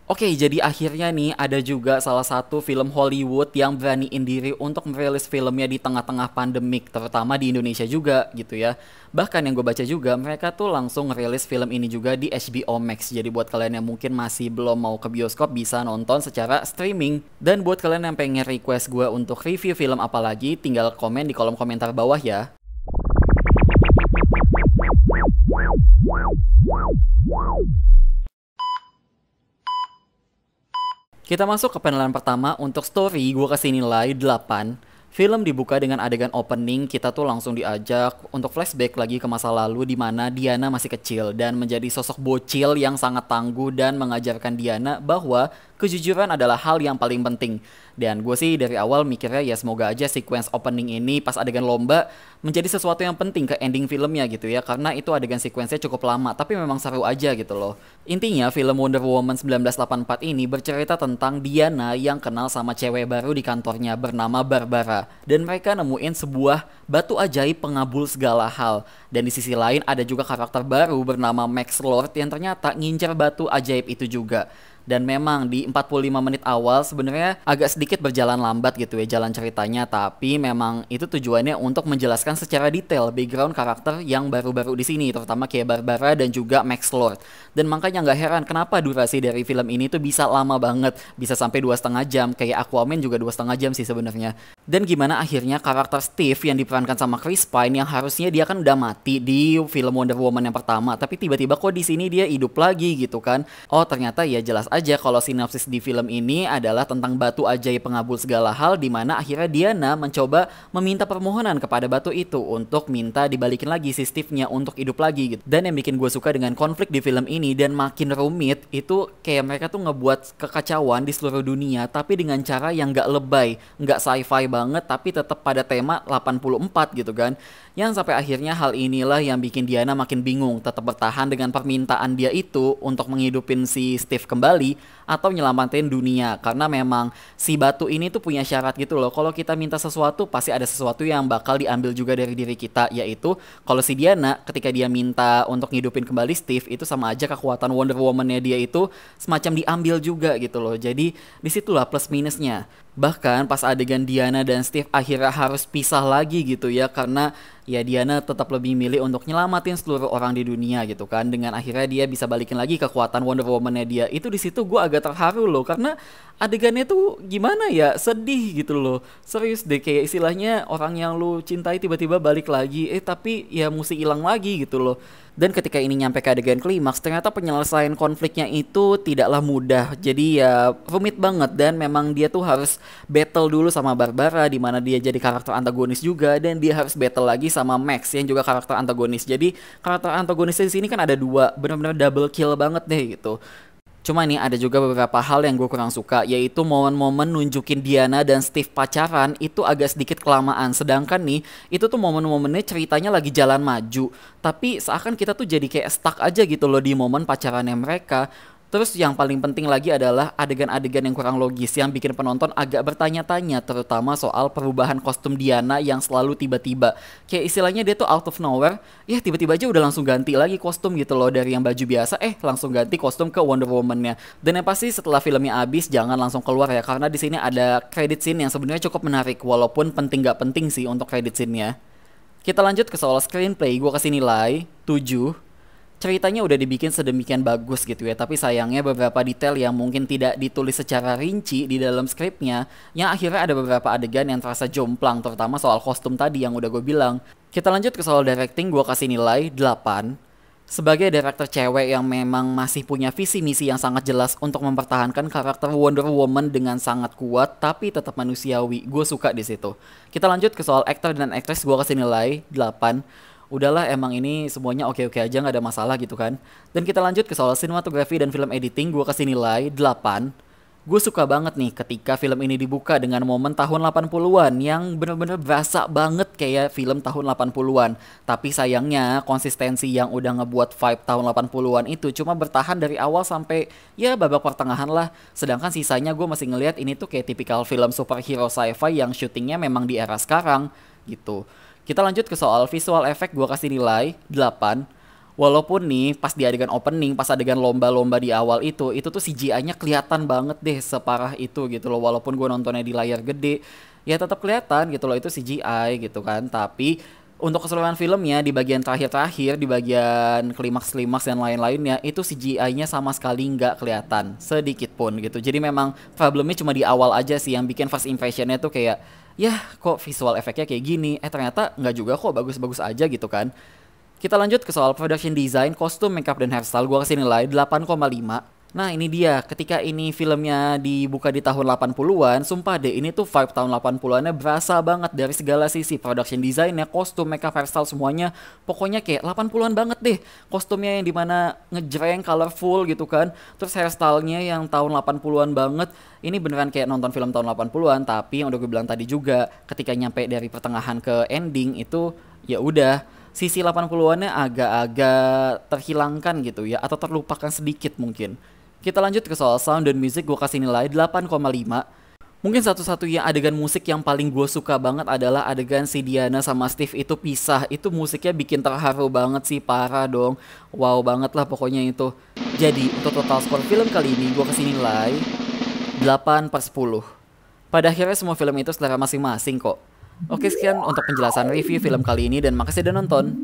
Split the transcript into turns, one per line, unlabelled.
Oke, jadi akhirnya nih ada juga salah satu film Hollywood yang beraniin diri untuk merilis filmnya di tengah-tengah pandemik, terutama di Indonesia juga gitu ya. Bahkan yang gue baca juga, mereka tuh langsung ngerilis film ini juga di HBO Max. Jadi buat kalian yang mungkin masih belum mau ke bioskop bisa nonton secara streaming. Dan buat kalian yang pengen request gue untuk review film apa lagi, tinggal komen di kolom komentar bawah ya. Kita masuk ke panelan pertama. Untuk story, gue kasih nilai 8. Film dibuka dengan adegan opening, kita tuh langsung diajak untuk flashback lagi ke masa lalu di mana Diana masih kecil dan menjadi sosok bocil yang sangat tangguh dan mengajarkan Diana bahwa kejujuran adalah hal yang paling penting. Dan gue sih dari awal mikirnya ya semoga aja sequence opening ini pas adegan lomba menjadi sesuatu yang penting ke ending filmnya gitu ya, karena itu adegan sequence-nya cukup lama tapi memang seru aja gitu loh. Intinya film Wonder Woman 1984 ini bercerita tentang Diana yang kenal sama cewek baru di kantornya bernama Barbara, dan mereka nemuin sebuah batu ajaib pengabul segala hal. Dan di sisi lain ada juga karakter baru bernama Max Lord yang ternyata ngincer batu ajaib itu juga. Dan memang di 45 menit awal sebenarnya agak sedikit berjalan lambat gitu ya jalan ceritanya, tapi memang itu tujuannya untuk menjelaskan secara detail background karakter yang baru-baru di sini, terutama kayak Barbara dan juga Max Lord. Dan makanya nggak heran kenapa durasi dari film ini tuh bisa lama banget, bisa sampai 2,5 jam, kayak Aquaman juga 2,5 jam sih sebenarnya. Dan gimana akhirnya karakter Steve yang diperankan sama Chris Pine yang harusnya dia kan udah mati di film Wonder Woman yang pertama, tapi tiba-tiba kok di sini dia hidup lagi gitu kan. Oh ternyata ya jelas aja kalau sinopsis di film ini adalah tentang batu ajaib pengabul segala hal, di mana akhirnya Diana mencoba meminta permohonan kepada batu itu untuk minta dibalikin lagi si Steve-nya untuk hidup lagi gitu. Dan yang bikin gue suka dengan konflik di film ini dan makin rumit itu kayak mereka tuh ngebuat kekacauan di seluruh dunia tapi dengan cara yang gak lebay, gak sci-fi banget tapi tetap pada tema 84 gitu kan. Yang sampai akhirnya hal inilah yang bikin Diana makin bingung tetap bertahan dengan permintaan dia itu untuk menghidupin si Steve kembali atau nyelamatin dunia, karena memang si batu ini tuh punya syarat gitu loh. Kalau kita minta sesuatu pasti ada sesuatu yang bakal diambil juga dari diri kita, yaitu kalau si Diana ketika dia minta untuk ngidupin kembali Steve itu sama aja kekuatan Wonder Woman-nya dia itu semacam diambil juga gitu loh. Jadi disitulah plus minusnya. Bahkan pas adegan Diana dan Steve akhirnya harus pisah lagi gitu ya, karena ya Diana tetap lebih milih untuk nyelamatin seluruh orang di dunia gitu kan, dengan akhirnya dia bisa balikin lagi kekuatan Wonder Woman-nya dia. Itu di situ gue agak terharu loh, karena adegannya tuh gimana ya, sedih gitu loh. Serius deh, kayak istilahnya orang yang lu cintai tiba-tiba balik lagi tapi ya mesti hilang lagi gitu loh. Dan ketika ini nyampe ke adegan klimaks, ternyata penyelesaian konfliknya itu tidaklah mudah. Jadi ya rumit banget, dan memang dia tuh harus battle dulu sama Barbara di mana dia jadi karakter antagonis juga, dan dia harus battle lagi sama Max yang juga karakter antagonis. Jadi karakter antagonisnya di sini kan ada dua, benar-benar double kill banget deh gitu. Cuma nih ada juga beberapa hal yang gue kurang suka, yaitu momen-momen nunjukin Diana dan Steve pacaran itu agak sedikit kelamaan. Sedangkan nih itu tuh momen-momennya ceritanya lagi jalan maju, tapi seakan kita tuh jadi kayak stuck aja gitu loh di momen pacarannya mereka. Terus yang paling penting lagi adalah adegan-adegan yang kurang logis yang bikin penonton agak bertanya-tanya, terutama soal perubahan kostum Diana yang selalu tiba-tiba. Kayak istilahnya dia tuh out of nowhere, ya tiba-tiba aja udah langsung ganti lagi kostum gitu loh, dari yang baju biasa langsung ganti kostum ke Wonder Woman-nya. Dan yang pasti setelah filmnya habis jangan langsung keluar ya, karena di sini ada credit scene yang sebenarnya cukup menarik, walaupun penting gak penting sih untuk credit scene-nya. Kita lanjut ke soal screenplay, gue kasih nilai 7. Ceritanya udah dibikin sedemikian bagus gitu ya, tapi sayangnya beberapa detail yang mungkin tidak ditulis secara rinci di dalam skripnya, yang akhirnya ada beberapa adegan yang terasa jomplang, terutama soal kostum tadi yang udah gue bilang. Kita lanjut ke soal directing, gue kasih nilai 8. Sebagai director cewek yang memang masih punya visi misi yang sangat jelas untuk mempertahankan karakter Wonder Woman dengan sangat kuat tapi tetap manusiawi, gue suka di situ. Kita lanjut ke soal aktor dan aktris, gue kasih nilai 8. Udahlah, emang ini semuanya oke-oke aja, nggak ada masalah gitu kan. Dan kita lanjut ke soal sinematografi dan film editing, gue kasih nilai 8. Gue suka banget nih ketika film ini dibuka dengan momen tahun 80-an yang bener-bener berasa banget kayak film tahun 80-an. Tapi sayangnya konsistensi yang udah ngebuat vibe tahun 80-an itu cuma bertahan dari awal sampai ya babak pertengahan lah. Sedangkan sisanya gue masih ngelihat ini tuh kayak tipikal film superhero sci-fi yang syutingnya memang di era sekarang gitu. Kita lanjut ke soal visual effect, gue kasih nilai 8. Walaupun nih pas di adegan opening, pas adegan lomba-lomba di awal itu tuh CGI-nya kelihatan banget deh separah itu gitu loh. Walaupun gue nontonnya di layar gede, ya tetap kelihatan gitu loh itu CGI gitu kan. Tapi untuk keseluruhan filmnya di bagian terakhir-terakhir, di bagian klimaks-klimaks dan lain-lainnya itu CGI-nya sama sekali nggak kelihatan sedikit pun gitu. Jadi memang problemnya cuma di awal aja sih yang bikin first impression-nya tuh kayak ya kok visual efeknya kayak gini. Ternyata nggak juga kok, bagus-bagus aja gitu kan. Kita lanjut ke soal production design, kostum, makeup, dan hairstyle. Gua kasih nilai 8,5. Nah ini dia, ketika ini filmnya dibuka di tahun 80-an, sumpah deh ini tuh vibe tahun 80-annya berasa banget dari segala sisi. Production desainnya, kostum, makeup, hairstyle semuanya. Pokoknya kayak 80-an banget deh. Kostumnya yang dimana ngejreng, colorful gitu kan. Terus hairstylenya yang tahun 80-an banget. Ini beneran kayak nonton film tahun 80-an, tapi yang udah gue bilang tadi juga, ketika nyampe dari pertengahan ke ending itu, ya udah sisi 80-annya agak-agak terhilangkan gitu ya, atau terlupakan sedikit mungkin. Kita lanjut ke soal sound dan music, gue kasih nilai 8,5. Mungkin satu-satunya adegan musik yang paling gue suka banget adalah adegan si Diana sama Steve itu pisah. Itu musiknya bikin terharu banget sih, parah dong. Wow banget lah pokoknya itu. Jadi untuk total skor film kali ini gue kasih nilai 8/10. Pada akhirnya semua film itu selera masing-masing kok. Oke, sekian untuk penjelasan review film kali ini dan makasih udah nonton.